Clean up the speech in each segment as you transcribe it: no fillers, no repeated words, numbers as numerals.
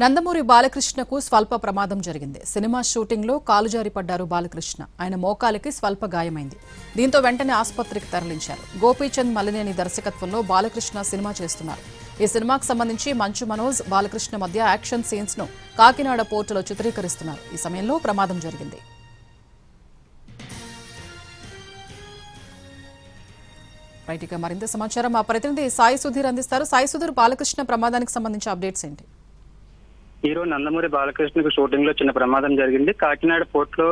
నందమూరి బాలకృష్ణకు స్వల్ప ప్రమాదం జరిగింది. సినిమా షూటింగ్లో కాలు జారి పడ్డారు బాలకృష్ణ. ఆయన మోకాలికి స్వల్ప గాయమైంది. దీంతో వెంటనే ఆసుపత్రికి తరలించారు. గోపీచంద్ మలినేని దర్శకత్వంలో బాలకృష్ణ సినిమా చేస్తున్నారు. ఈ సినిమాకు సంబంధించి మంచు మనోజ్, బాలకృష్ణ మధ్య యాక్షన్ సీన్స్ ను కాకినాడ పోర్టులో చిత్రీకరిస్తున్నారు. ఈ సమయంలో ప్రమాదం జరిగింది. రైట్గా మరింత సమాచారం మా ప్రతినిధి సాయి సుధీర్ అందిస్తారు. సాయి సుధీర్, బాలకృష్ణ ప్రమాదానికి సంబంధించి అప్డేట్స్ ఏంటి? హీరో నందమూరి బాలకృష్ణకు షూటింగ్ లో చిన్న ప్రమాదం జరిగింది. కాకినాడ పోర్ట్ లో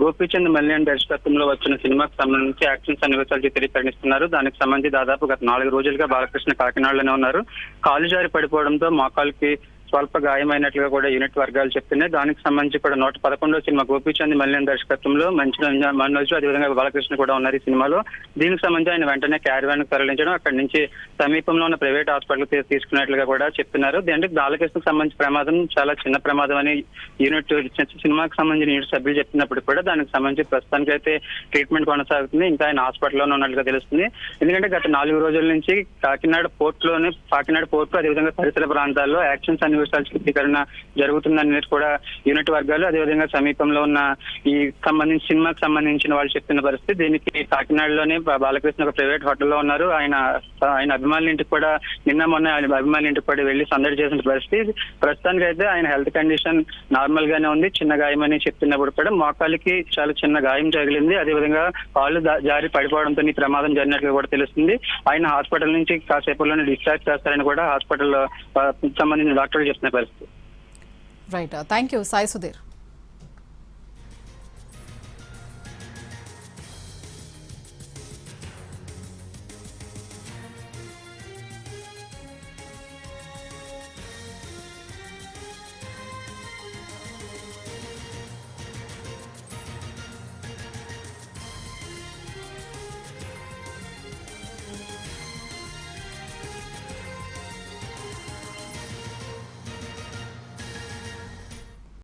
గోపీచంద్ మలినేని దర్శకత్వంలో వచ్చిన సినిమాకు సంబంధించి యాక్షన్ సన్నివేశాలు చిత్రీకరిస్తున్నారు. దానికి సంబంధించి దాదాపు గత 4 రోజులుగా బాలకృష్ణ కాకినాడలోనే ఉన్నారు. కాలు జారి పడిపోవడంతో మోకాలికి స్వల్ప గాయమైనట్లుగా కూడా యూనిట్ వర్గాలు చెప్తున్నాయి. దానికి సంబంధించి కూడా 111వ సినిమా గోపీచంద్ మలినేని దర్శకత్వంలో మంచి మనోజ్, అదేవిధంగా బాలకృష్ణ కూడా ఉన్నారు ఈ సినిమాలో. దీనికి సంబంధించి ఆయన వెంటనే క్యారవాన్ తరలించడం, అక్కడి నుంచి సమీపంలో ఉన్న ప్రైవేట్ హాస్పిటల్ తీసుకున్నట్లుగా కూడా చెప్తున్నారు. దీంట్లో బాలకృష్ణకు సంబంధించిన ప్రమాదం చాలా చిన్న ప్రమాదం అని యూనిట్ సినిమాకి సంబంధించిన యూనిట్ సభ్యులు చెప్తున్నప్పుడు కూడా దానికి సంబంధించి ప్రస్తుతానికి అయితే ట్రీట్మెంట్ కొనసాగుతుంది. ఇంకా ఆయన హాస్పిటల్లోనే ఉన్నట్లుగా తెలుస్తుంది. ఎందుకంటే గత 4 రోజుల నుంచి కాకినాడ పోర్టు అదేవిధంగా పరిసర ప్రాంతాల్లో యాక్షన్ సన్నివేశాల చిత్రీకరణ జరుగుతుందని కూడా యూనిట్ వర్గాలు, అదేవిధంగా సమీపంలో ఉన్న ఈ సినిమాకి సంబంధించిన వాళ్ళు చెప్తున్న పరిస్థితి. దీనికి కాకినాడలోనే బాలకృష్ణ ఒక ప్రైవేట్ హోటల్లో ఉన్నారు. ఆయన అభిమానుల ఇంటికి కూడా మొన్న ఆయన అభిమానుల ఇంటికి కూడా వెళ్లి సందడి చేసిన పరిస్థితి. ప్రస్తుతానికి అయితే ఆయన హెల్త్ కండిషన్ నార్మల్ గానే ఉంది. చిన్న గాయం అని చెప్తున్నప్పుడు కూడా మోకాలికి చాలా చిన్న గాయం తగిలింది. అదేవిధంగా కాళ్ళు జారి పడిపోవడంతో ఈ ప్రమాదం జరిగినట్లు కూడా తెలుస్తుంది. ఆయన హాస్పిటల్ నుంచి కాసేపులోనే డిశ్చార్జ్ చేస్తారని కూడా హాస్పిటల్లో సంబంధించిన డాక్టర్లు చెప్తున్న పరిస్థితి. Right, thank you Sai Sudheer.